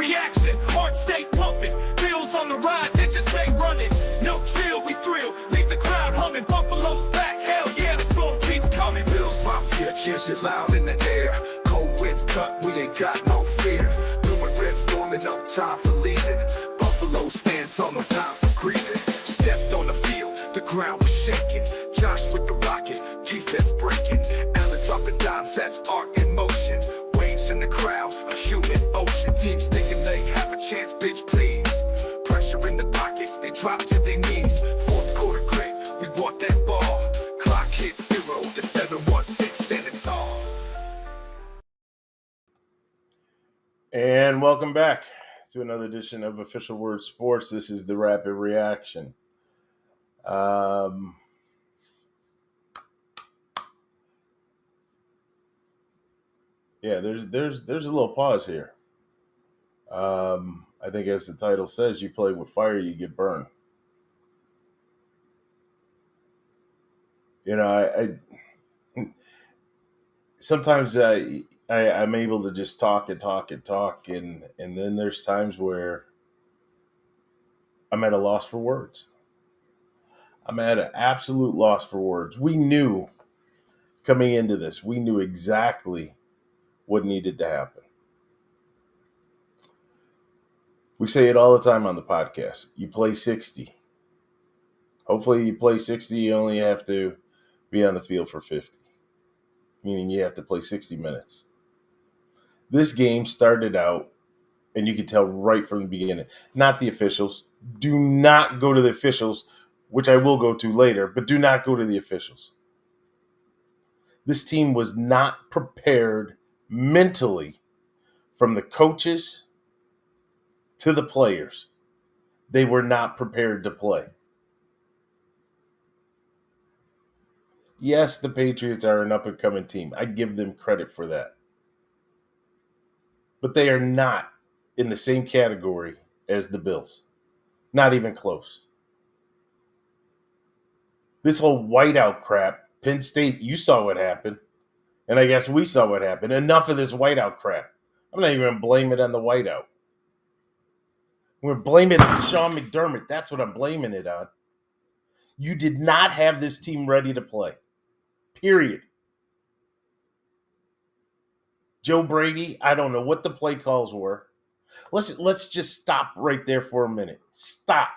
reaction. Heart stay pumping, bills on the rise and just stay running. No chill, we thrill, leave the crowd humming. Buffalo's back, hell yeah, the storm keeps coming. Bills Mafia, cheers is loud in the air. Cold winds cut, we ain't got no fear. Blue and red storming, no time for leaving. Buffalo stands on no time for grieving. Stepped on the field, the ground was shaking. Josh with the rocket, defense breaking. Allen dropping dimes, that's art in motion. Waves in the crowd, a human ocean. Teams thinking they have a chance, bitch please. Pressure in the pocket, they drop to their knees. Fourth quarter grit, we want that ball. Clock hits 0, the 7-1-6 standing tall. And welcome back to another edition of Official Word Sports. This is the Rapid Reaction. Yeah, there's a little pause here. I think as the title says, you play with fire, you get burned. You know, I sometimes I'm able to just talk, and then there's times where I'm at a loss for words. I'm at an absolute loss for words. We knew coming into this, we knew exactly what needed to happen. We say it all the time on the podcast. You play 60. Hopefully you play 60, you only have to be on the field for 50. Meaning you have to play 60 minutes. This game started out, and you could tell right from the beginning, not the officials. Do not go to the officials, which I will go to later, but do not go to the officials. This team was not prepared mentally from the coaches to the players. They were not prepared to play. Yes, the Patriots are an up-and-coming team. I give them credit for that. But they are not in the same category as the Bills. Not even close. This whole whiteout crap, Penn State, you saw what happened. And I guess we saw what happened. Enough of this whiteout crap. I'm not even going to blame it on the whiteout. We're blaming it on Sean McDermott. That's what I'm blaming it on. You did not have this team ready to play. Period. Joe Brady, I don't know what the play calls were. Let's just stop right there for a minute. Stop.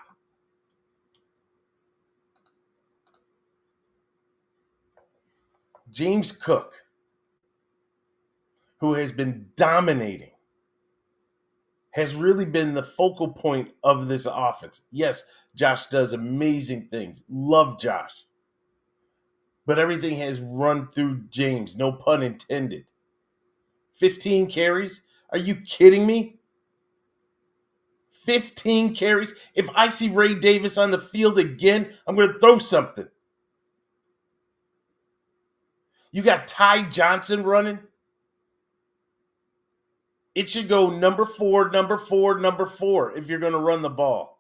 James Cook, who has been dominating, has really been the focal point of this offense. Yes, Josh does amazing things. Love Josh. But everything has run through James, no pun intended. 15 carries? Are you kidding me? 15 carries? If I see Ray Davis on the field again, I'm going to throw something. You got Ty Johnson running? It should go number 4, number 4, number 4 if you're going to run the ball.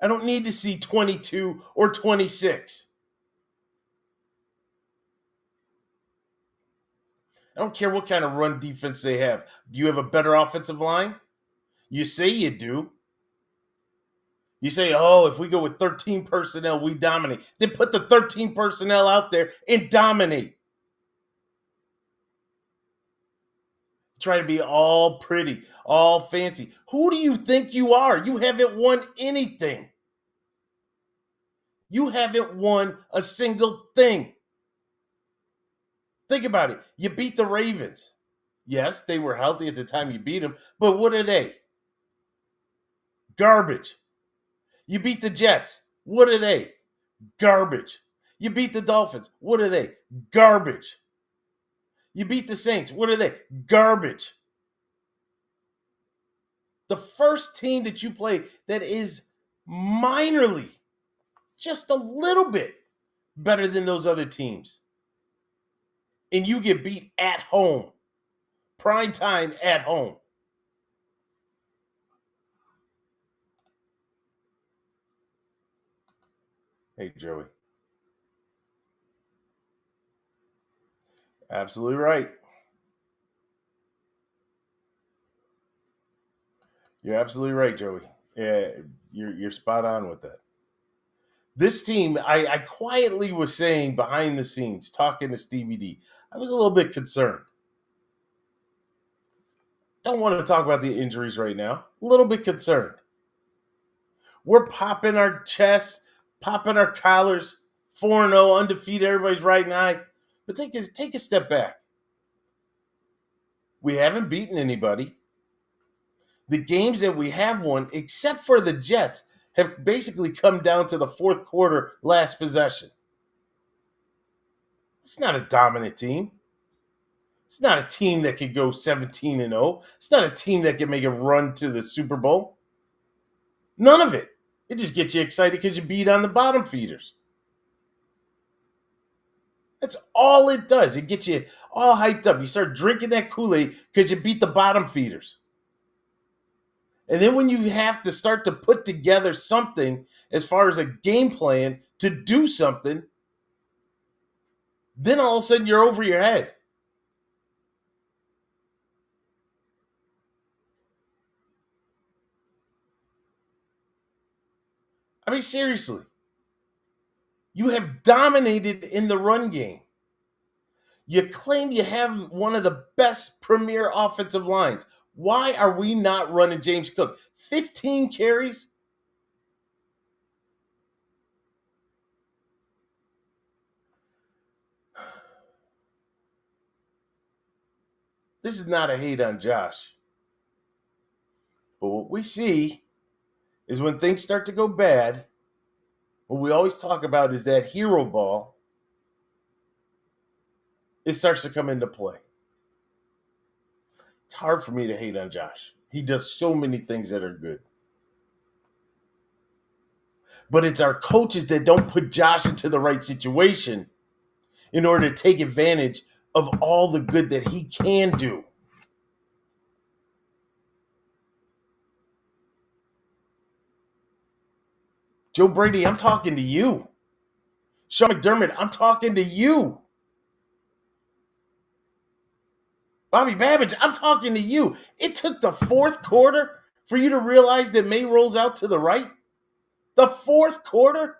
I don't need to see 22 or 26. I don't care what kind of run defense they have. Do you have a better offensive line? You say you do. You say, oh, if we go with 13 personnel, we dominate. Then put the 13 personnel out there and dominate. Try to be all pretty, all fancy. Who do you think you are? You haven't won anything. You haven't won a single thing. Think about it. You beat the Ravens. Yes, they were healthy at the time you beat them, but what are they? Garbage. You beat the Jets. What are they? Garbage. You beat the Dolphins. What are they? Garbage. You beat the Saints. What are they? Garbage. The first team that you play that is minorly, just a little bit better than those other teams. And you get beat at home. Prime time at home. Hey, Joey. Absolutely right. You're absolutely right, Joey. Yeah, you're spot on with that. This team, I quietly was saying behind the scenes, talking to Stevie D, I was a little bit concerned. Don't want to talk about the injuries right now. A little bit concerned. We're popping our chests, popping our collars, 4-0, undefeated, everybody's riding high. But take a step back. We haven't beaten anybody. The games that we have won, except for the Jets, have basically come down to the fourth quarter, last possession. It's not a dominant team. It's not a team that could go 17-0. It's not a team that can make a run to the Super Bowl. None of it. It just gets you excited because you beat on the bottom feeders. That's all it does. It gets you all hyped up. You start drinking that Kool-Aid because you beat the bottom feeders. And then when you have to start to put together something as far as a game plan to do something, then all of a sudden you're over your head. I mean, seriously. You have dominated in the run game. You claim you have one of the best premier offensive lines. Why are we not running James Cook? 15 carries? This is not a hate on Josh. But what we see is when things start to go bad, what we always talk about is that hero ball. It starts to come into play. It's hard for me to hate on Josh. He does so many things that are good. But it's our coaches that don't put Josh into the right situation in order to take advantage of all the good that he can do. Joe Brady, I'm talking to you. Sean McDermott, I'm talking to you. Bobby Babbage, I'm talking to you. It took the fourth quarter for you to realize that May rolls out to the right. The fourth quarter?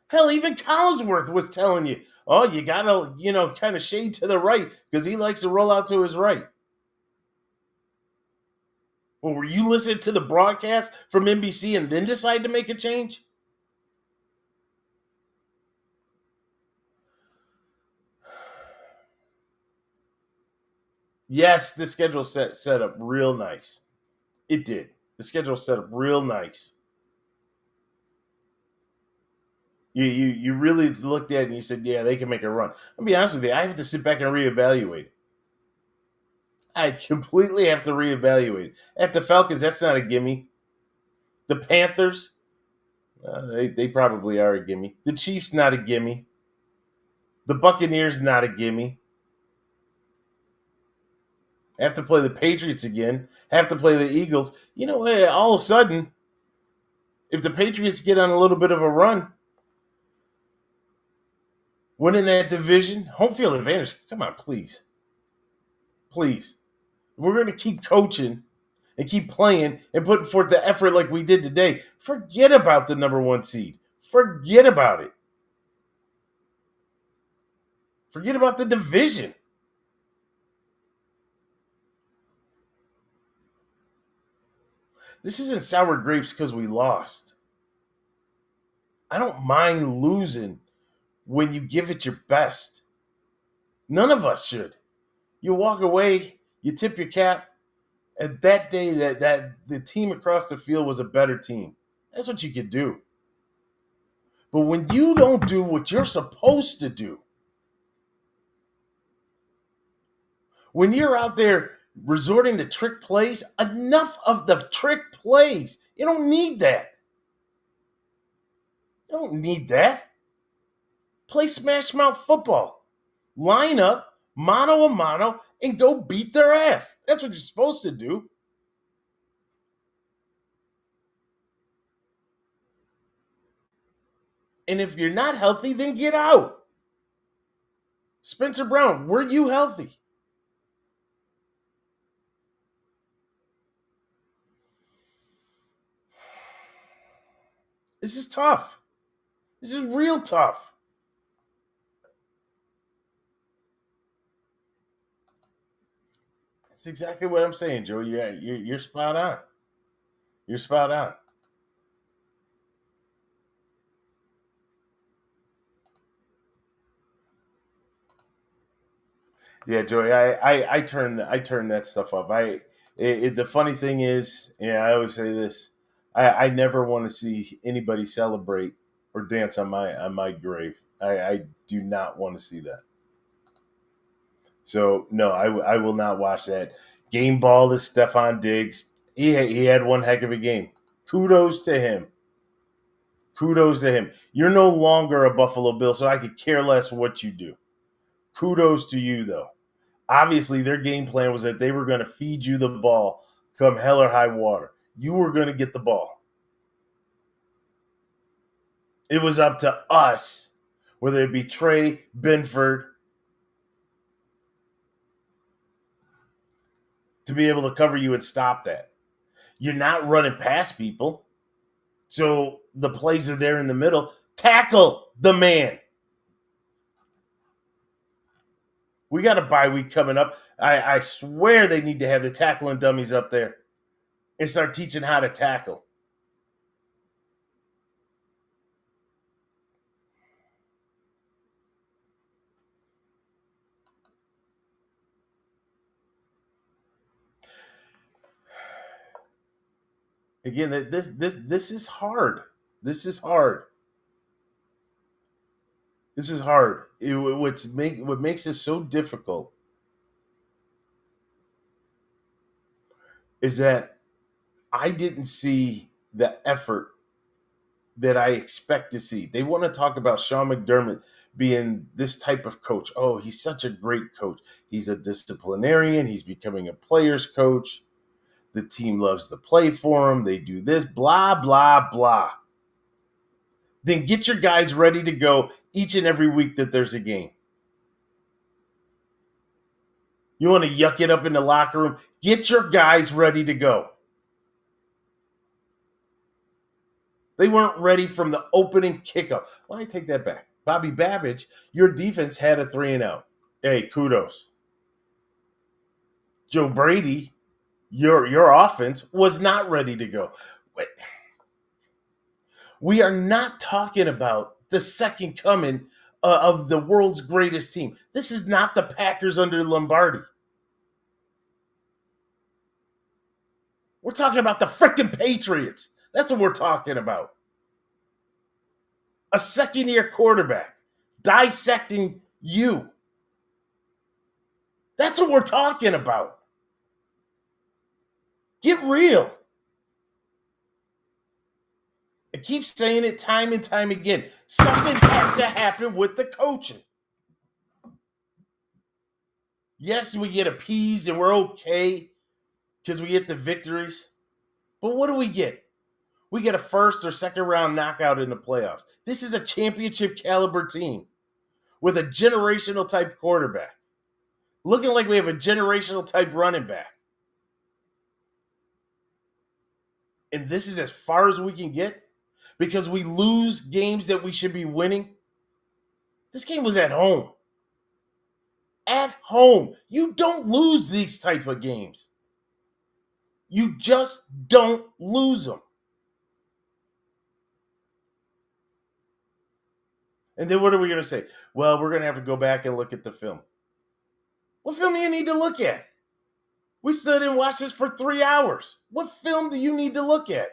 Hell, even Collinsworth was telling you, oh, you got to, kind of shade to the right because he likes to roll out to his right. Well, were you listening to the broadcast from NBC and then decide to make a change? Yes, the schedule set up real nice. It did. The schedule set up real nice. You really looked at it and you said, yeah, they can make a run. I'll be honest with you, I have to sit back and reevaluate. I completely have to reevaluate. At the Falcons, that's not a gimme. The Panthers, they probably are a gimme. The Chiefs, not a gimme. The Buccaneers, not a gimme. Have to play the Patriots again. Have to play the Eagles. All of a sudden, if the Patriots get on a little bit of a run, winning that division, home field advantage, come on, please. Please. If we're going to keep coaching and keep playing and putting forth the effort like we did today, forget about the number one seed. Forget about it. Forget about the division. This isn't sour grapes because we lost. I don't mind losing when you give it your best. None of us should. You walk away, you tip your cap, and that day that the team across the field was a better team. That's what you could do. But when you don't do what you're supposed to do, when you're out there resorting to trick plays, enough of the trick plays. You don't need that. You don't need that. Play smash mouth football. Line up, mano a mano, and go beat their ass. That's what you're supposed to do. And if you're not healthy, then get out. Spencer Brown, were you healthy? This is tough. This is real tough. That's exactly what I'm saying, Joe. You're spot on. You're spot on. Yeah, Joey, I turn that stuff up. The funny thing is, yeah, I always say this. I never want to see anybody celebrate or dance on my grave. I do not want to see that. So no, I will not watch that. Game ball to Stephon Diggs. He had one heck of a game. Kudos to him. Kudos to him. You're no longer a Buffalo Bill, so I could care less what you do. Kudos to you, though. Obviously, their game plan was that they were going to feed you the ball come hell or high water. You were going to get the ball. It was up to us, whether it be Trey, Benford, to be able to cover you and stop that. You're not running past people. So the plays are there in the middle. Tackle the man. We got a bye week coming up. I swear they need to have the tackling dummies up there and start teaching how to tackle. Again, this is hard. This is hard. This is hard. What makes this so difficult is that I didn't see the effort that I expect to see. They want to talk about Sean McDermott being this type of coach. Oh, he's such a great coach. He's a disciplinarian. He's becoming a player's coach. The team loves to play for him. They do this, blah, blah, blah. Then get your guys ready to go each and every week that there's a game. You want to yuck it up in the locker room? Get your guys ready to go. They weren't ready from the opening kickoff. Well, I take that back. Bobby Babbage, your defense had a 3-and-out. Hey, kudos. Joe Brady, your offense was not ready to go. We are not talking about the second coming of the world's greatest team. This is not the Packers under Lombardi. We're talking about the freaking Patriots. That's what we're talking about. A second-year quarterback dissecting you. That's what we're talking about. Get real. I keep saying it time and time again. Something has to happen with the coaching. Yes, we get appeased and we're okay because we get the victories. But what do we get? We get a first or second round knockout in the playoffs. This is a championship caliber team with a generational type quarterback. Looking like we have a generational type running back. And this is as far as we can get because we lose games that we should be winning. This game was at home. At home. You don't lose these type of games. You just don't lose them. And then what are we going to say? Well, we're going to have to go back and look at the film. What film do you need to look at? We stood and watched this for 3 hours. What film do you need to look at?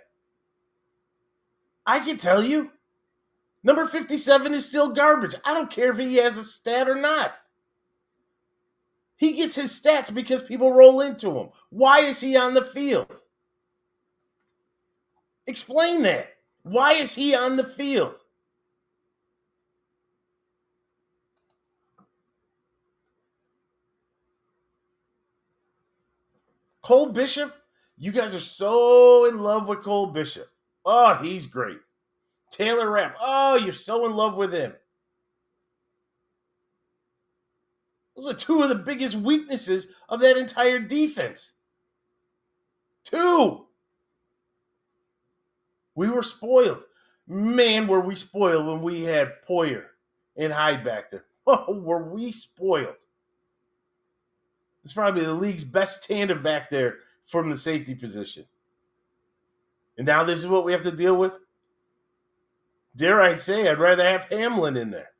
I can tell you. Number 57 is still garbage. I don't care if he has a stat or not. He gets his stats because people roll into him. Why is he on the field? Explain that. Why is he on the field? Cole Bishop, you guys are so in love with Cole Bishop. Oh, he's great. Taylor Rapp, oh, you're so in love with him. Those are two of the biggest weaknesses of that entire defense. Two. We were spoiled. Man, were we spoiled when we had Poyer and Hyde back there. Oh, were we spoiled. It's probably the league's best tandem back there from the safety position. And now this is what we have to deal with? Dare I say, I'd rather have Hamlin in there.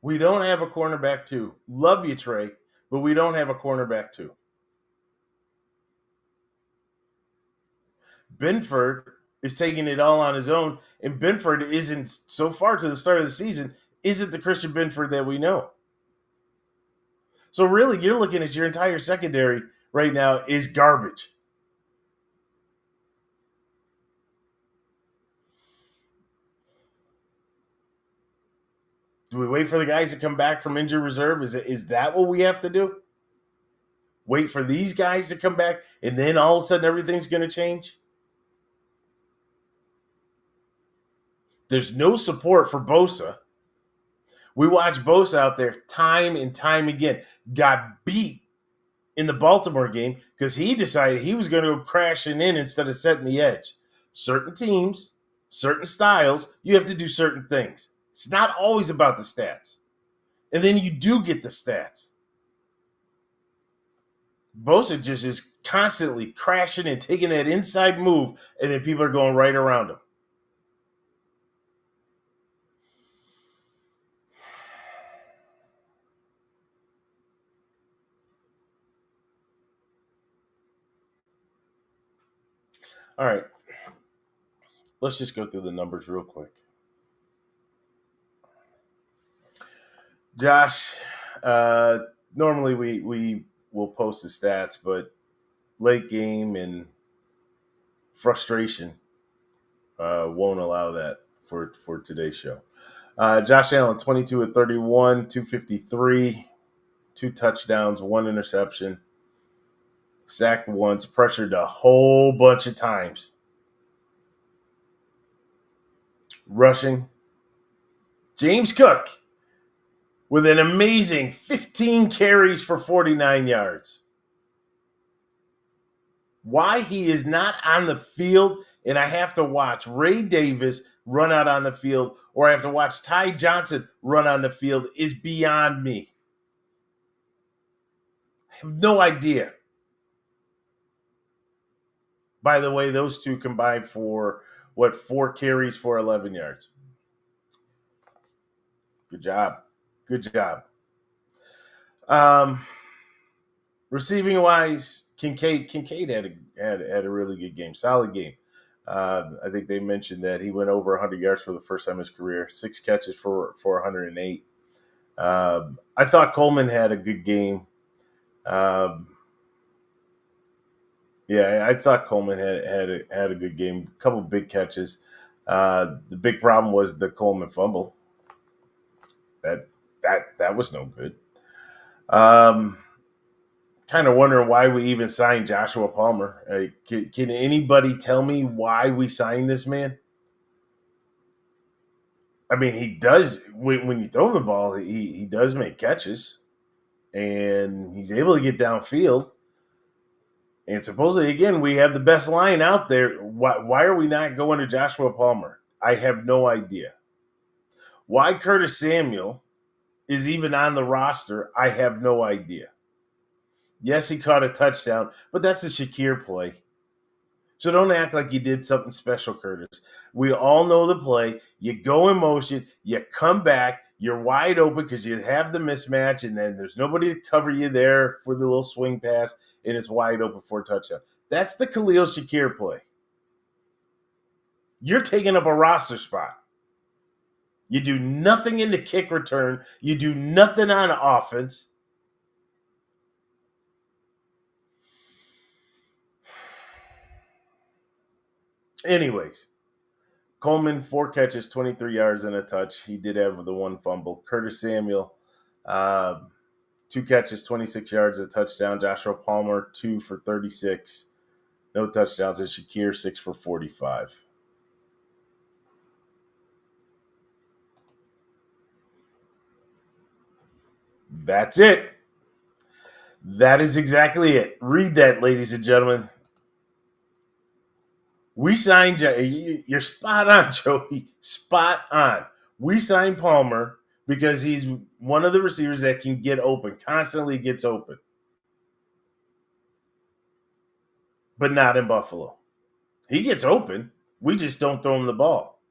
We don't have a cornerback two. Love you, Trey, but we don't have a cornerback two. Benford is taking it all on his own, and Benford isn't, so far to the start of the season, isn't the Christian Benford that we know. So really, you're looking at your entire secondary right now is garbage. Do we wait for the guys to come back from injured reserve? Is that what we have to do? Wait for these guys to come back, and then all of a sudden everything's going to change? There's no support for Bosa. We watched Bosa out there time and time again. Got beat in the Baltimore game because he decided he was going to go crashing in instead of setting the edge. Certain teams, certain styles, you have to do certain things. It's not always about the stats. And then you do get the stats. Bosa just is constantly crashing and taking that inside move, and then people are going right around him. All right. Let's just go through the numbers real quick. Josh, normally we will post the stats, but late game and frustration won't allow that for today's show. Josh Allen, 22 of 31, 253, 2 touchdowns, 1 interception, sacked once, pressured a whole bunch of times. Rushing, James Cook with an amazing 15 carries for 49 yards. Why he is not on the field and I have to watch Ray Davis run out on the field or I have to watch Ty Johnson run on the field is beyond me. I have no idea. By the way, those two combined for, 4 carries for 11 yards. Good job. Good job. Receiving wise, Kincaid had a really good game, solid game. I think they mentioned that he went over 100 yards for the first time in his career, 6 catches for 108. I thought Coleman had a good game. Yeah, I thought Coleman had a good game, a couple big catches. The big problem was the Coleman fumble. That was no good. Kind of wondering why we even signed Joshua Palmer. Can anybody tell me why we signed this man? I mean, he does when you throw him the ball, he does make catches, and he's able to get downfield. And supposedly, again, we have the best line out there. Why are we not going to Joshua Palmer? I have no idea. Why Curtis Samuel is even on the roster, I have no idea. Yes, he caught a touchdown, but that's a Shakir play. So don't act like you did something special, Curtis. We all know the play. You go in motion, you come back, you're wide open because you have the mismatch, and then there's nobody to cover you there for the little swing pass, and it's wide open for a touchdown. That's the Khalil Shakir play. You're taking up a roster spot. You do nothing in the kick return. You do nothing on offense. Anyways, Coleman, 4 catches, 23 yards and a touch. He did have the 1 fumble. Curtis Samuel, 2 catches, 26 yards, a touchdown. Joshua Palmer, 2 for 36. No touchdowns. And Shakir, 6 for 45. That's it. That is exactly it. Read that, ladies and gentlemen. We signed. You're spot on, Joey. Spot on. We signed Palmer because he's one of the receivers that can get open, constantly gets open, but not in Buffalo. He gets open. We just don't throw him the ball.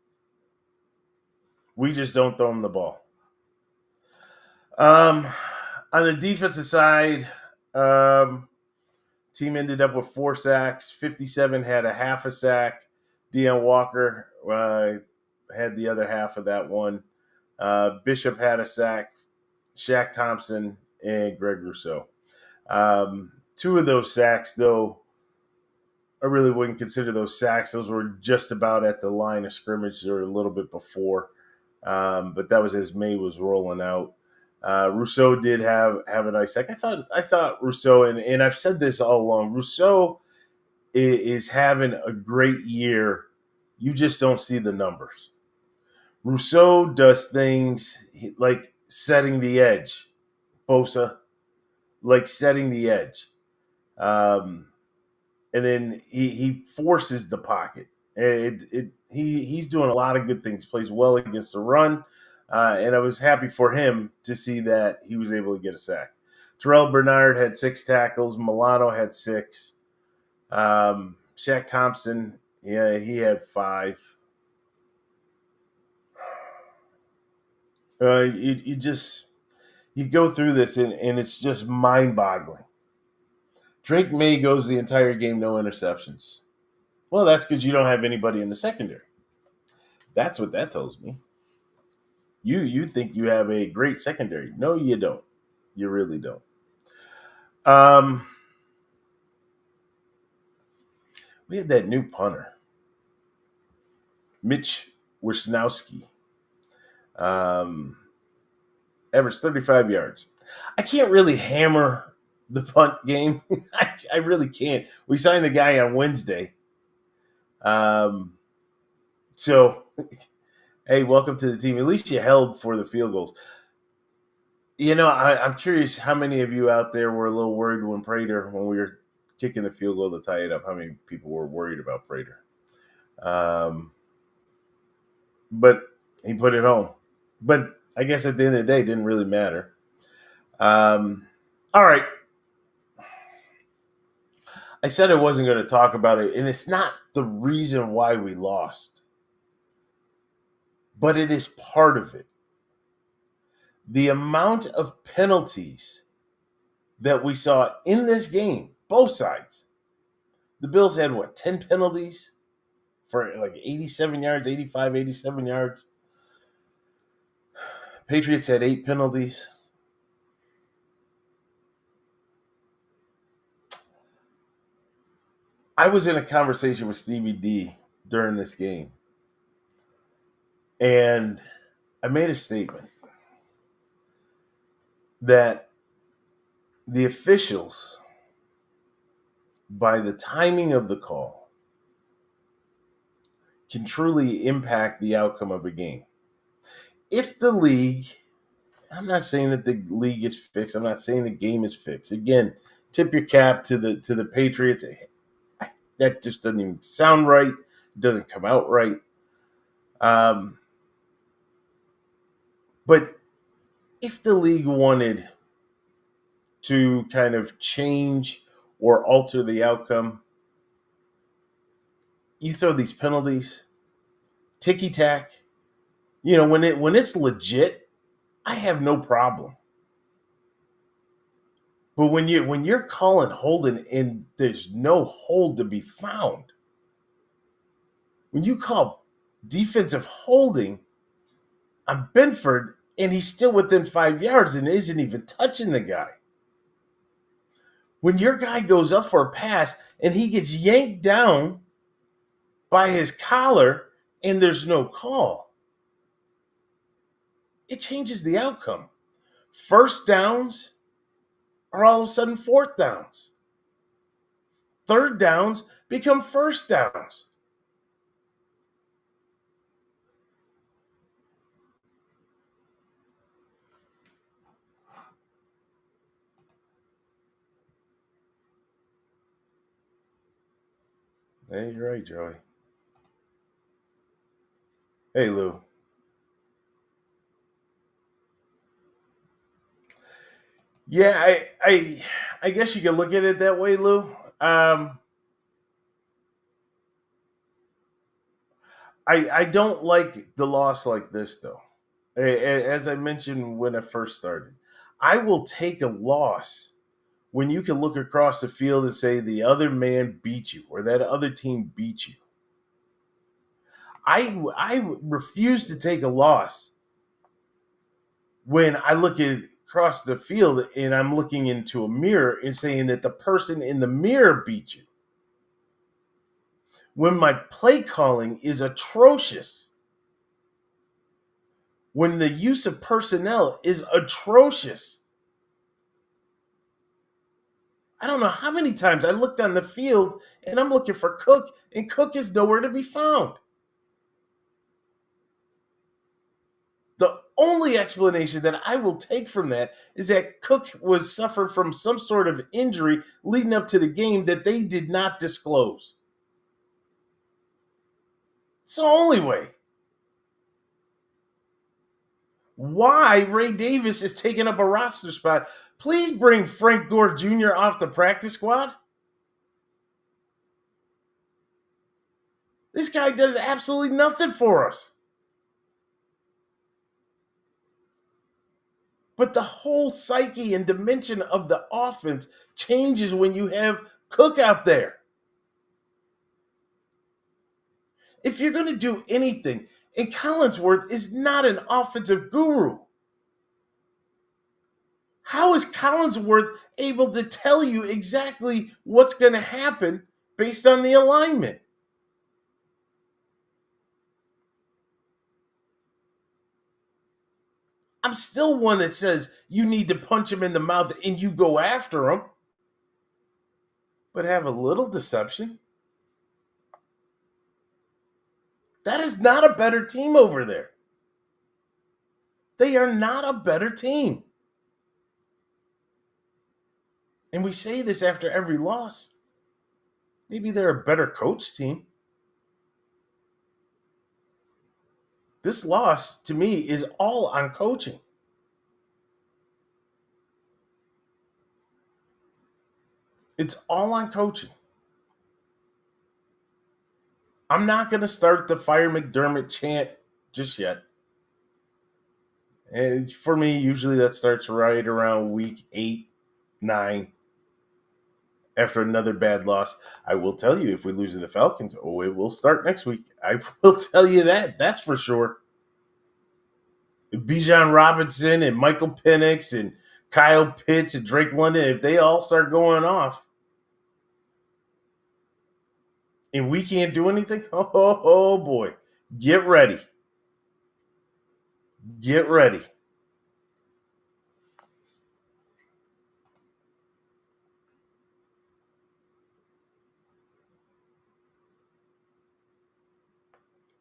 We just don't throw him the ball. On the defensive side, team ended up with 4 sacks. 57 had a half a sack. Deion Walker had the other half of that one. Bishop had a sack. Shaq Thompson and Greg Rousseau. 2 of those sacks, though, I really wouldn't consider those sacks. Those were just about at the line of scrimmage or a little bit before. But that was as May was rolling out. Rousseau did have a nice sack. I thought Rousseau, and I've said this all along, Rousseau is having a great year. You just don't see the numbers. Rousseau does things like setting the edge. Bosa, like setting the edge. And then he forces the pocket. He's doing a lot of good things. Plays well against the run. And I was happy for him to see that he was able to get a sack. Terrell Bernard had 6 tackles. Milano had 6. Shaq Thompson, yeah, he had 5. You go through this and it's just mind-boggling. Drake May goes the entire game, no interceptions. Well, that's because you don't have anybody in the secondary. That's what that tells me. You think you have a great secondary. No, you don't. You really don't. We had that new punter, Mitch Wisnowski. Averaged 35 yards. I can't really hammer the punt game. I really can't. We signed the guy on Wednesday. So, hey, welcome to the team. At least you held for the field goals. You know, I'm curious how many of you out there were a little worried when we were kicking the field goal to tie it up, how many people were worried about Prater. But he put it home. But I guess at the end of the day, it didn't really matter. All right. I said I wasn't going to talk about it, and it's not the reason why we lost, but it is part of it. The amount of penalties that we saw in this game, both sides. The Bills had, 10 penalties for like 87 yards, 85, 87 yards. Patriots had 8 penalties. I was in a conversation with Stevie D during this game, and I made a statement that the officials, by the timing of the call, can truly impact the outcome of a game. If the league, I'm not saying that the league is fixed. I'm not saying the game is fixed. Again, tip your cap to the Patriots. That just doesn't even sound right. It doesn't come out right. But if the league wanted to kind of change or alter the outcome, you throw these penalties, ticky-tack. You know, when it's legit, I have no problem. But when you're calling holding and there's no hold to be found, when you call defensive holding on Benford and he's still within 5 yards and isn't even touching the guy, when your guy goes up for a pass and he gets yanked down by his collar and there's no call, it changes the outcome. First downs are all of a sudden fourth downs. Third downs become first downs. Hey, you're right, Joey. Hey, Lou. Yeah, I guess you can look at it that way, Lou. I don't like the loss like this though. As I mentioned when I first started, I will take a loss when you can look across the field and say the other man beat you or that other team beat you. I refuse to take a loss when I look at across the field and I'm looking into a mirror and saying that the person in the mirror beat you. When my play calling is atrocious, when the use of personnel is atrocious. I don't know how many times I looked on the field and I'm looking for Cook, and Cook is nowhere to be found. The only explanation that I will take from that is that Cook was suffered from some sort of injury leading up to the game that they did not disclose. It's the only way. Why Ray Davis is taking up a roster spot? Please bring Frank Gore Jr. off the practice squad. This guy does absolutely nothing for us. But the whole psyche and dimension of the offense changes when you have Cook out there. If you're going to do anything, and Collinsworth is not an offensive guru. How is Collinsworth able to tell you exactly what's going to happen based on the alignment? I'm still one that says you need to punch him in the mouth and you go after him, but have a little deception. That is not a better team over there. They are not a better team. And we say this after every loss. Maybe they're a better coach team. This loss, to me, is all on coaching. It's all on coaching. I'm not going to start the Fire McDermott chant just yet. And for me, usually that starts right around week 8, 9, after another bad loss. I will tell you, if we lose to the Falcons, it will start next week. I will tell you that. That's for sure. Bijan Robinson and Michael Penix and Kyle Pitts and Drake London, if they all start going off and we can't do anything, oh boy, get ready. Get ready.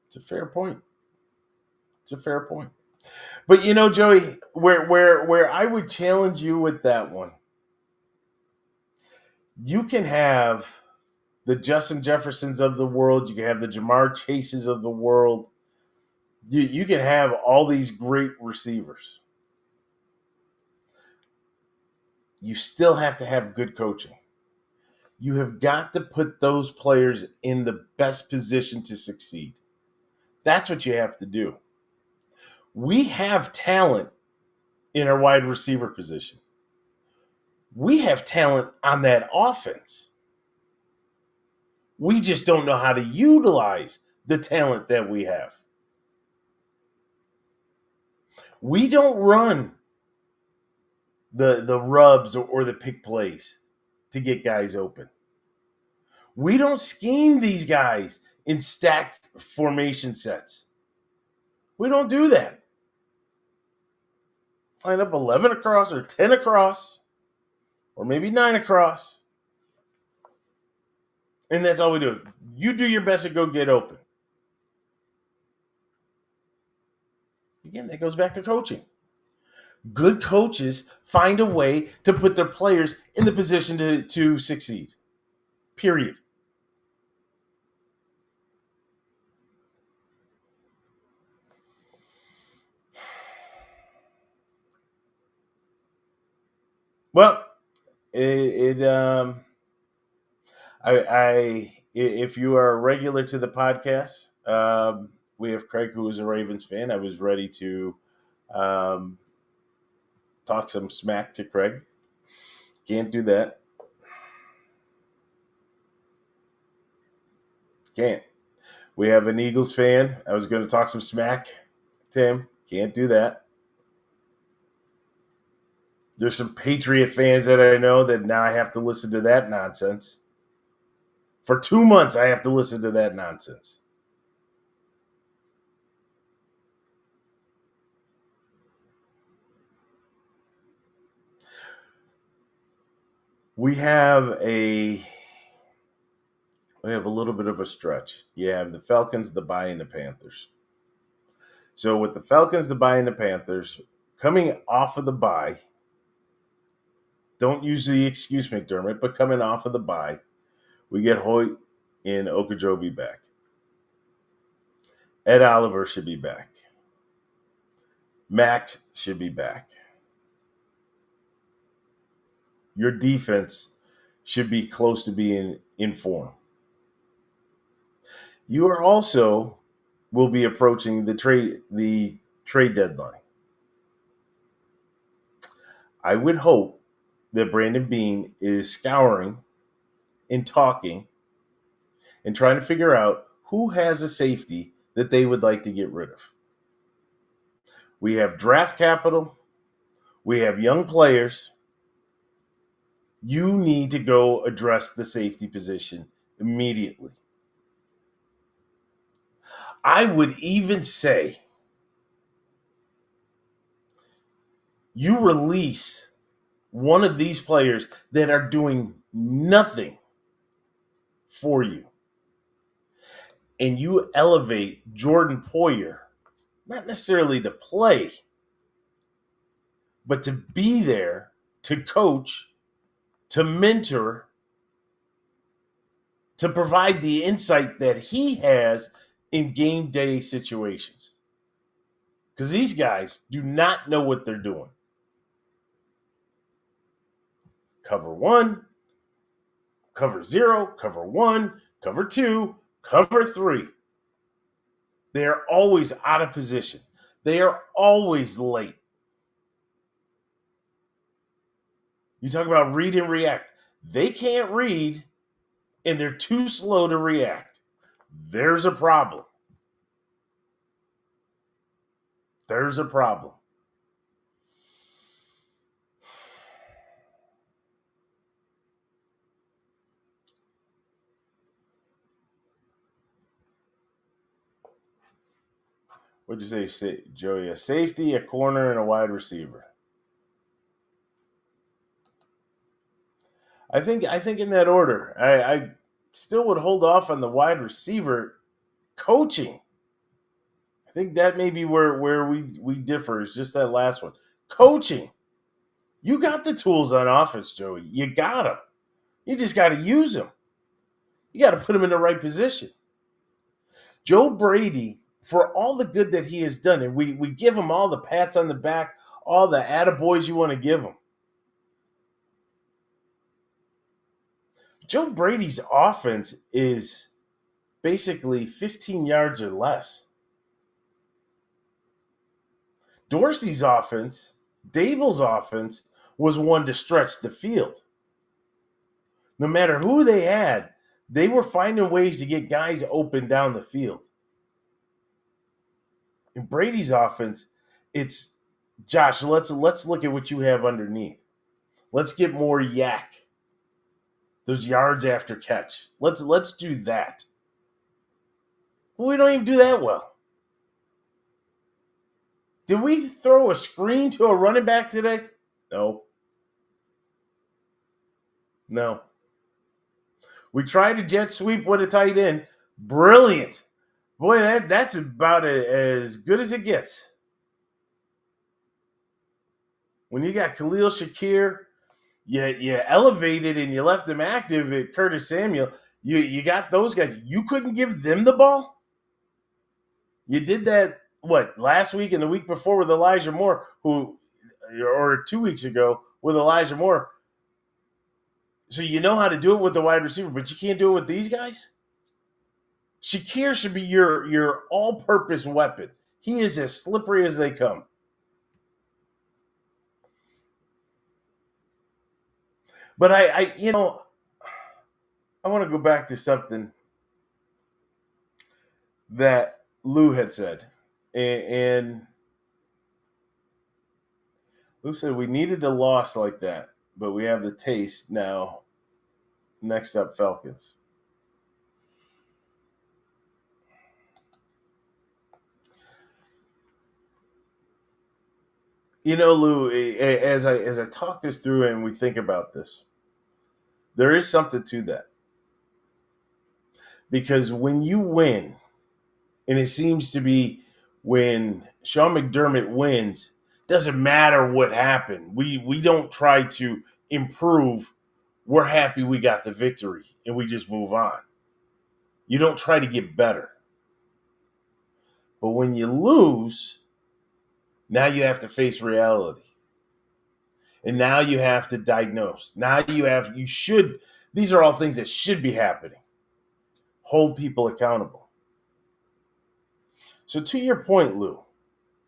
It's a fair point. It's a fair point. But you know, Joey, where I would challenge you with that one, you can have the Justin Jeffersons of the world, you can have the Jamar Chases of the world, you can have all these great receivers. You still have to have good coaching. You have got to put those players in the best position to succeed. That's what you have to do. We have talent in our wide receiver position. We have talent on that offense. We just don't know how to utilize the talent that we have. We don't run the rubs or the pick plays to get guys open. We don't scheme these guys in stack formation sets. We don't do that. Line up 11 across or 10 across or maybe 9 across. And that's all we do. You do your best to go get open. Again, that goes back to coaching. Good coaches find a way to put their players in the position to succeed. Period. Well, if you are a regular to the podcast, we have Craig, who is a Ravens fan. I was ready to um, talk some smack to Craig. Can't do that. Can't. We have an Eagles fan. I was going to talk some smack to him. Can't do that. There's some Patriot fans that I know that now I have to listen to that nonsense. For 2 months, I have to listen to that nonsense. We have a little bit of a stretch. You have the Falcons, the bye, and the Panthers. So with the Falcons, the bye, and the Panthers coming off of the bye, don't use the excuse McDermott, but coming off of the bye, we get Hoyt and Okojobi back. Ed Oliver should be back. Max should be back. Your defense should be close to being in form. You are also will be approaching the trade deadline. I would hope that Brandon Beane is scouring and talking and trying to figure out who has a safety that they would like to get rid of. We have draft capital. We have young players. You need to go address the safety position immediately. I would even say you release one of these players that are doing nothing for you, and you elevate Jordan Poyer, not necessarily to play, but to be there, to coach, to mentor, to provide the insight that he has in game day situations. Because these guys do not know what they're doing. Cover 1, cover 0, cover 1, cover 2, cover 3. They are always out of position. They are always late. You talk about read and react. They can't read, and they're too slow to react. There's a problem. There's a problem. What'd you say, Joey? A safety, a corner, and a wide receiver. I think in that order. I still would hold off on the wide receiver coaching. I think that may be where we differ is just that last one. Coaching. You got the tools on offense, Joey. You got them. You just got to use them. You got to put them in the right position. Joe Brady, for all the good that he has done, and we give him all the pats on the back, all the attaboys you want to give him. Joe Brady's offense is basically 15 yards or less. Dorsey's offense, Dable's offense, was one to stretch the field. No matter who they had, they were finding ways to get guys open down the field. In Brady's offense, it's Josh, let's look at what you have underneath. Let's get more yak. Those yards after catch. Let's do that. Well, we don't even do that well. Did we throw a screen to a running back today? No. We tried a jet sweep with a tight end. Brilliant. Boy, that's about as good as it gets. When you got Khalil Shakir, you elevated and you left him active at Curtis Samuel. You got those guys. You couldn't give them the ball? You did that, last week and the week before with Elijah Moore, or 2 weeks ago, with Elijah Moore. So you know how to do it with the wide receiver, but you can't do it with these guys? Shakir should be your all-purpose weapon. He is as slippery as they come. But I want to go back to something that Lou had said. And Lou said we needed a loss like that, but we have the taste now. Next up, Falcons. Lou, as I talk this through and we think about this, there is something to that. Because when you win, and it seems to be when Sean McDermott wins, doesn't matter what happened. We don't try to improve. We're happy we got the victory, and we just move on. You don't try to get better. But when you lose, now you have to face reality. And now you have to diagnose. Now these are all things that should be happening. Hold people accountable. So to your point, Lou,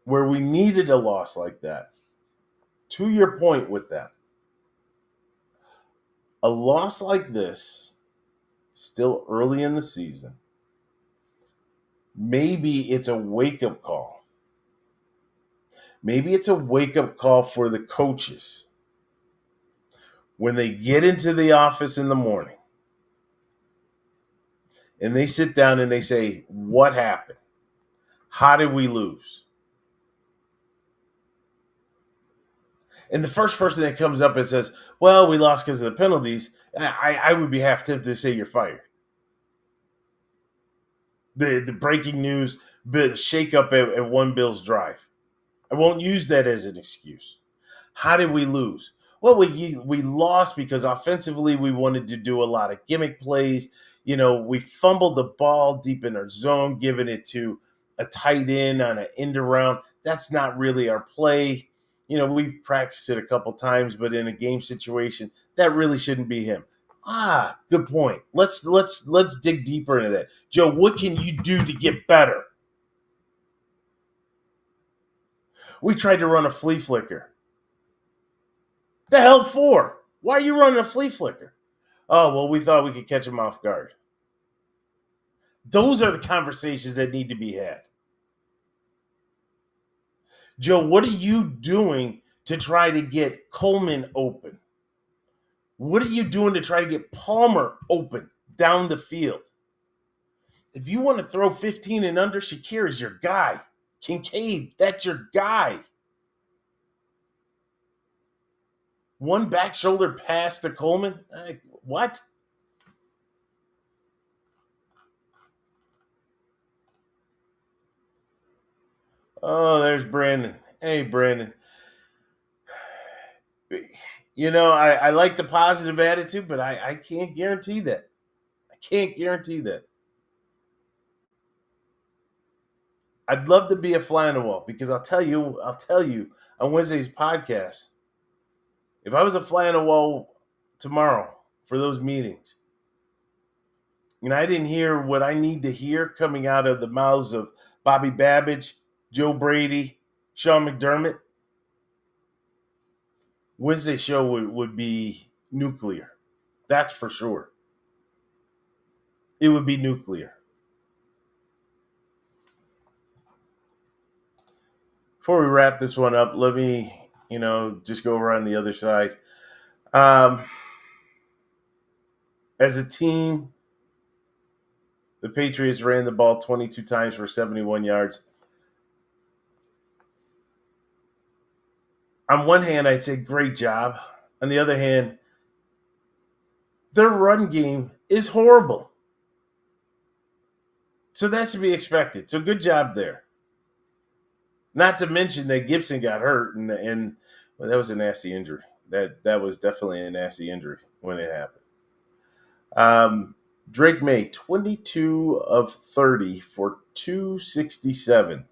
where we needed a loss like that, to your point with that, a loss like this, still early in the season, maybe it's a wake-up call. Maybe it's a wake-up call for the coaches when they get into the office in the morning and they sit down and they say, what happened? How did we lose? And the first person that comes up and says, well, we lost because of the penalties, I would be half tempted to say you're fired. The breaking news, the shake-up at one Bills drive. I won't use that as an excuse. How did we lose? Well, we lost because offensively we wanted to do a lot of gimmick plays. We fumbled the ball deep in our zone, giving it to a tight end on an end around. That's not really our play. We've practiced it a couple times, but in a game situation, that really shouldn't be him. Good point. Let's dig deeper into that. Joe, what can you do to get better? We tried to run a flea flicker. The hell for? Why are you running a flea flicker? Oh, well, we thought we could catch him off guard. Those are the conversations that need to be had. Joe, what are you doing to try to get Coleman open? What are you doing to try to get Palmer open down the field? If you want to throw 15 and under, Shakir is your guy. Kincaid, that's your guy. One back shoulder pass to Coleman? What? Oh, there's Brandon. Hey, Brandon. I like the positive attitude, but I can't guarantee that. I can't guarantee that. I'd love to be a fly on the wall because I'll tell you on Wednesday's podcast, if I was a fly on the wall tomorrow for those meetings, and I didn't hear what I need to hear coming out of the mouths of Bobby Babbage, Joe Brady, Sean McDermott, Wednesday's show would be nuclear. That's for sure. It would be nuclear. Before we wrap this one up, let me, just go over on the other side. As a team, the Patriots ran the ball 22 times for 71 yards. On one hand, I'd say great job. On the other hand, their run game is horrible. So that's to be expected. So good job there. Not to mention that Gibson got hurt, and that was a nasty injury. That was definitely a nasty injury when it happened. Drake May, 22 of 30 for 267.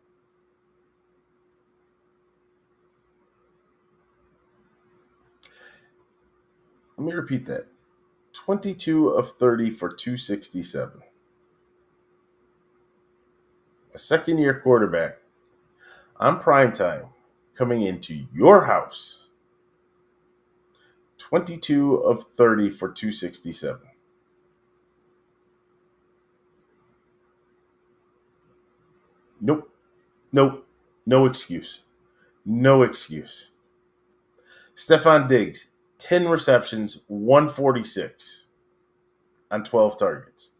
Let me repeat that. 22 of 30 for 267. A second-year quarterback on primetime coming into your house. 22 of 30 for 267. Nope. Nope. No excuse. No excuse. Stephon Diggs, 10 receptions, 146 on 12 targets.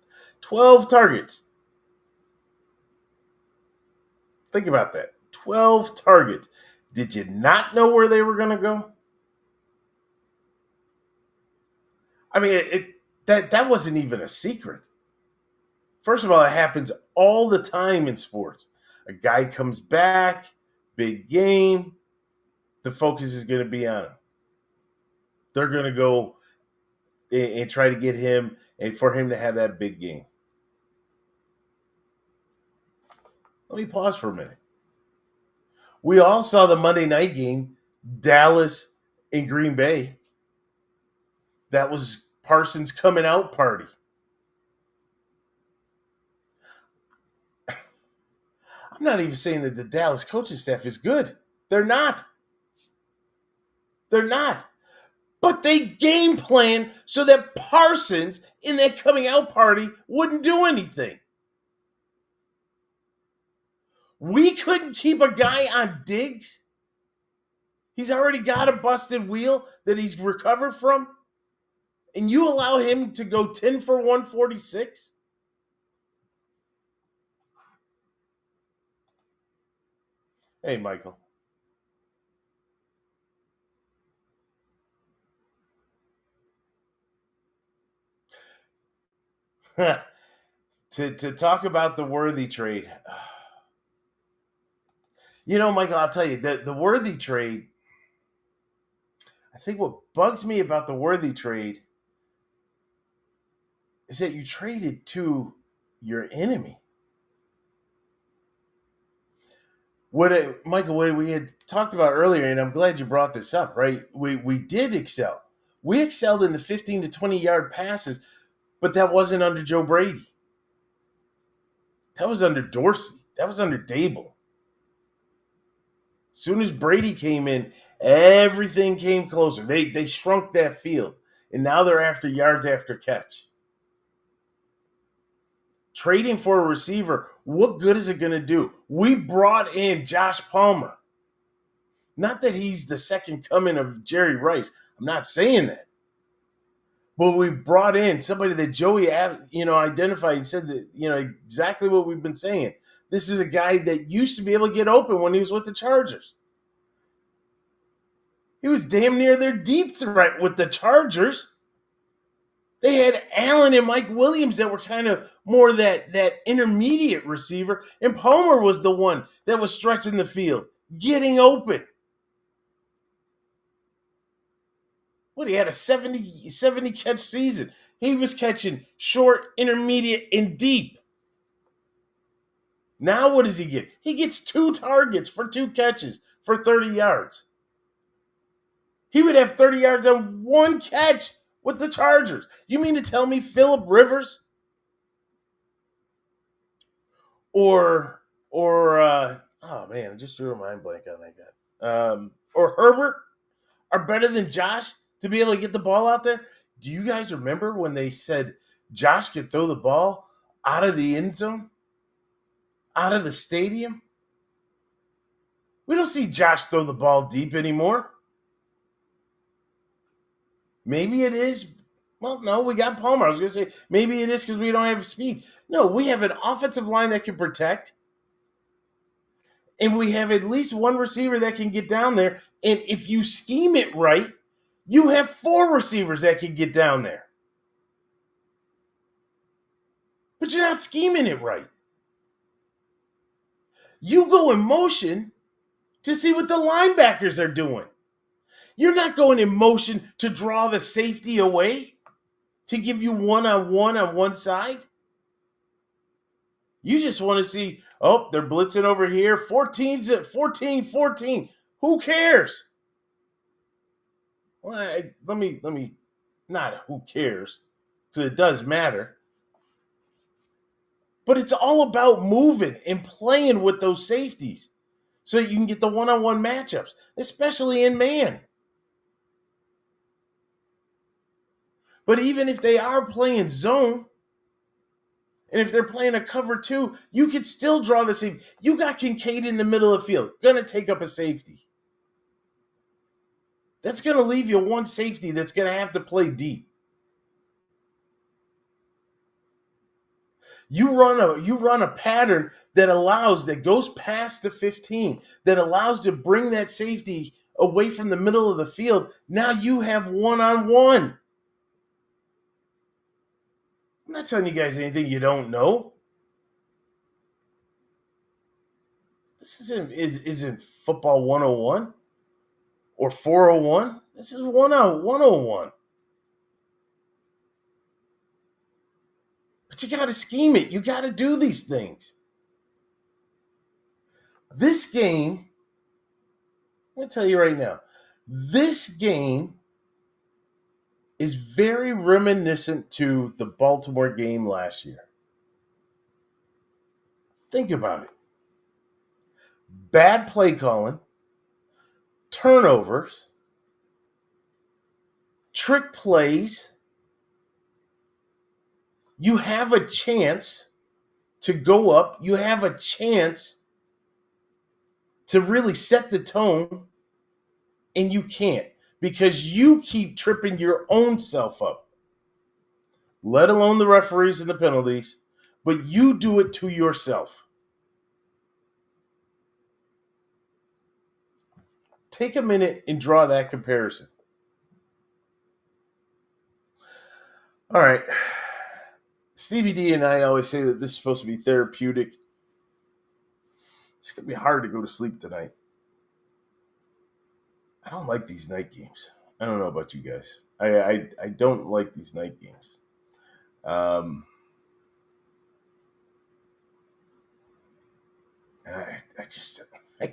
12 targets. Think about that. 12 targets. Did you not know where they were going to go? I mean, that wasn't even a secret. First of all, it happens all the time in sports. A guy comes back, big game, the focus is going to be on him. They're going to go and try to get him and for him to have that big game. Let me pause for a minute. We all saw the Monday night game, Dallas and Green Bay. That was Parsons' coming out party. I'm not even saying that the Dallas coaching staff is good. They're not. They're not. But they game plan so that Parsons in that coming out party wouldn't do anything. We couldn't keep a guy on Diggs. He's already got a busted wheel that he's recovered from. And you allow him to go 10 for 146? Hey, Michael. to talk about the Worthy trade. You know, Michael, I'll tell you, the Worthy trade, I think what bugs me about the Worthy trade is that you traded to your enemy. Michael, what we had talked about earlier, and I'm glad you brought this up, right? We did excel. We excelled in the 15 to 20-yard passes, but that wasn't under Joe Brady. That was under Dorsey. That was under Dable. As soon as Brady came in, everything came closer. They shrunk that field, and now they're after yards after catch. Trading for a receiver, what good is it going to do? We brought in Josh Palmer. Not that he's the second coming of Jerry Rice. I'm not saying that. But we brought in somebody that Joey, identified and said that, exactly what we've been saying. This is a guy that used to be able to get open when he was with the Chargers. He was damn near their deep threat with the Chargers. They had Allen and Mike Williams that were kind of more that intermediate receiver, and Palmer was the one that was stretching the field, getting open. What, he had a 70 catch season. He was catching short, intermediate, and deep. Now what does he get? He gets 2 targets for 2 catches for 30 yards. He would have 30 yards on 1 catch with the Chargers. You mean to tell me Phillip Rivers or I just drew a mind blank on that guy. Or Herbert are better than Josh to be able to get the ball out there? Do you guys remember when they said Josh could throw the ball out of the end zone? Out of the stadium? We don't see Josh throw the ball deep anymore. Maybe it is. Well, no, we got Palmer. I was going to say, maybe it is because we don't have speed. No, we have an offensive line that can protect. And we have at least one receiver that can get down there. And if you scheme it right, you have 4 receivers that can get down there. But you're not scheming it right. You go in motion to see what the linebackers are doing. You're not going in motion to draw the safety away, to give you one-on-one on one side. You just want to see, they're blitzing over here. 14's at 14. Who cares? Well, let me Not who cares, because it does matter. But it's all about moving and playing with those safeties so you can get the one-on-one matchups, especially in man. But even if they are playing zone, and if they're playing a cover two, you could still draw the safety. You got Kincaid in the middle of the field, going to take up a safety. That's going to leave you one safety that's going to have to play deep. You run a pattern that goes past the 15, that allows to bring that safety away from the middle of the field. Now you have one-on-one. I'm not telling you guys anything you don't know. This isn't football 101 or 401. This is 101. But you got to scheme it. You got to do these things. This game, I'm going to tell you right now, this game is very reminiscent to the Baltimore game last year. Think about it. Bad play calling, turnovers, trick plays. You have a chance to go up. You have a chance to really set the tone, and you can't because you keep tripping your own self up, let alone the referees and the penalties, but you do it to yourself. Take a minute and draw that comparison. All right. Stevie D and I always say that this is supposed to be therapeutic. It's going to be hard to go to sleep tonight. I don't like these night games. I don't know about you guys. I don't like these night games. I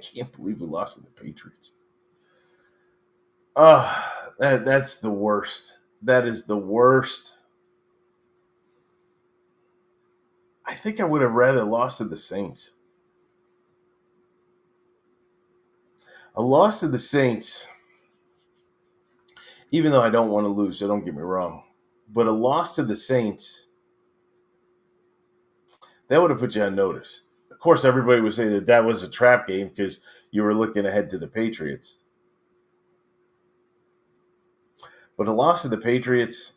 can't believe we lost to the Patriots. That's the worst. That is the worst. I think I would have rather lost to the Saints. A loss to the Saints, even though I don't want to lose, so don't get me wrong, but a loss to the Saints, that would have put you on notice. Of course, everybody would say that was a trap game because you were looking ahead to the Patriots. But a loss to the Patriots,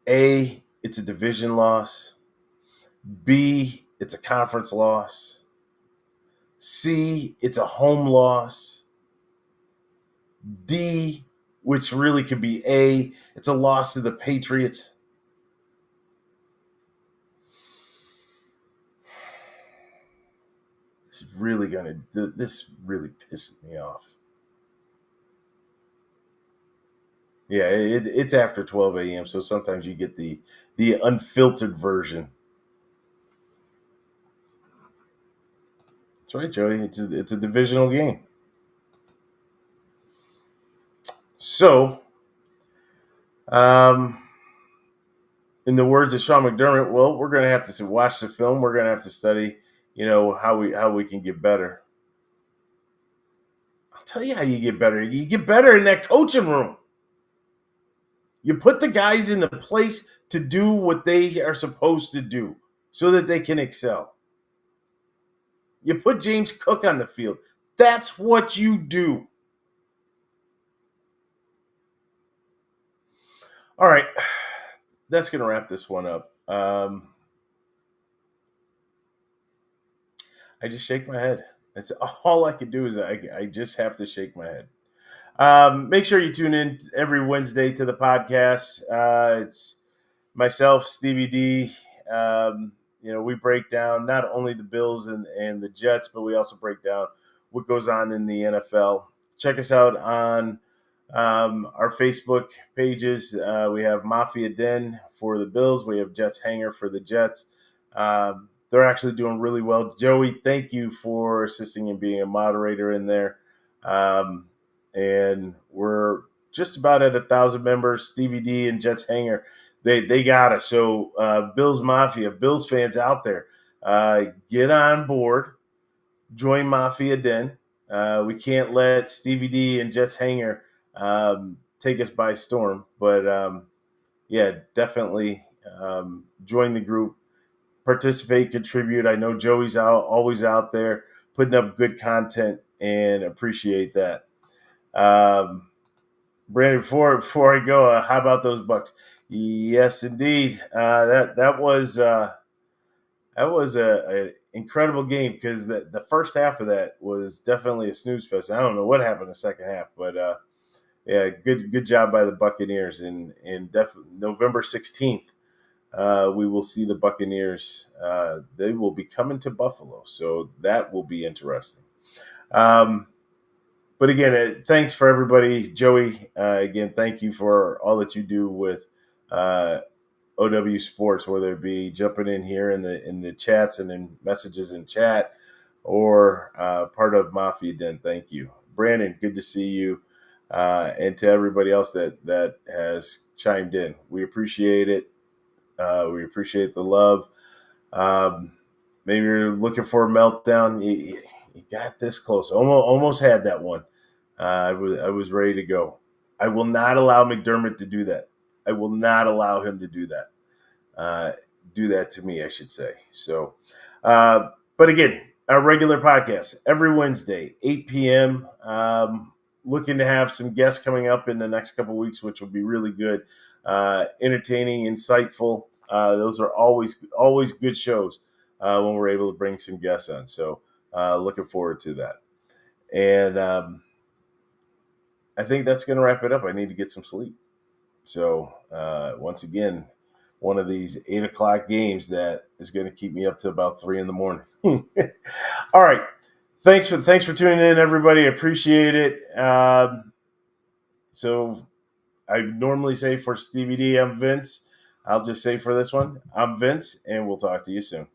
A, it's a division loss. B, it's a conference loss. C, it's a home loss. D, which really could be A, it's a loss to the Patriots. This really pisses me off. Yeah, it's after 12 a.m., so sometimes you get the unfiltered version. That's right, Joey. It's a divisional game. So, in the words of Sean McDermott, well, we're going to have to watch the film. We're going to have to study, how we can get better. I'll tell you how you get better. You get better in that coaching room. You put the guys in the place to do what they are supposed to do so that they can excel. You put James Cook on the field. That's what you do. All right. That's going to wrap this one up. I just shake my head. That's all I can do is I just have to shake my head. Make sure you tune in every Wednesday to the podcast. It's myself, Stevie D. We break down not only the Bills and the Jets, but we also break down what goes on in the NFL. Check us out on our Facebook pages. We have Mafia Den for the Bills. We have Jets Hanger for the Jets. They're actually doing really well. Joey, thank you for assisting and being a moderator in there. And we're just about at 1,000 members. Stevie D and Jets Hanger, they got us. So Bills Mafia, Bills fans out there, get on board, join Mafia Den. We can't let Stevie D and Jets Hanger take us by storm, but yeah, definitely join the group, participate, contribute. I know Joey's always out there putting up good content, and appreciate that. Brandon, before I go, how about those Bucks? Yes, indeed. That was an incredible game, because the first half of that was definitely a snooze fest. I don't know what happened in the second half, but yeah, good job by the Buccaneers. And November 16th, we will see the Buccaneers. They will be coming to Buffalo, so that will be interesting. But again, thanks for everybody. Joey, again, thank you for all that you do with OW Sports, whether it be jumping in here in the chats and in messages in chat, or part of Mafia Den. Thank you. Brandon, good to see you. And to everybody else that has chimed in. We appreciate it. We appreciate the love. Maybe you're looking for a meltdown. You got this close. Almost had that one. I was ready to go. I will not allow McDermott to do that. I will not allow him to do that. Do that to me, I should say. So, but again, our regular podcast every Wednesday, 8 p.m. Looking to have some guests coming up in the next couple of weeks, which will be really good, entertaining, insightful. Those are always good shows when we're able to bring some guests on. So, looking forward to that. And I think that's going to wrap it up. I need to get some sleep. So once again, one of these 8 o'clock games that is going to keep me up to about 3 in the morning. All right. Thanks for tuning in, everybody. I appreciate it. So I normally say for Stevie D, I'm Vince. I'll just say for this one, I'm Vince, and we'll talk to you soon.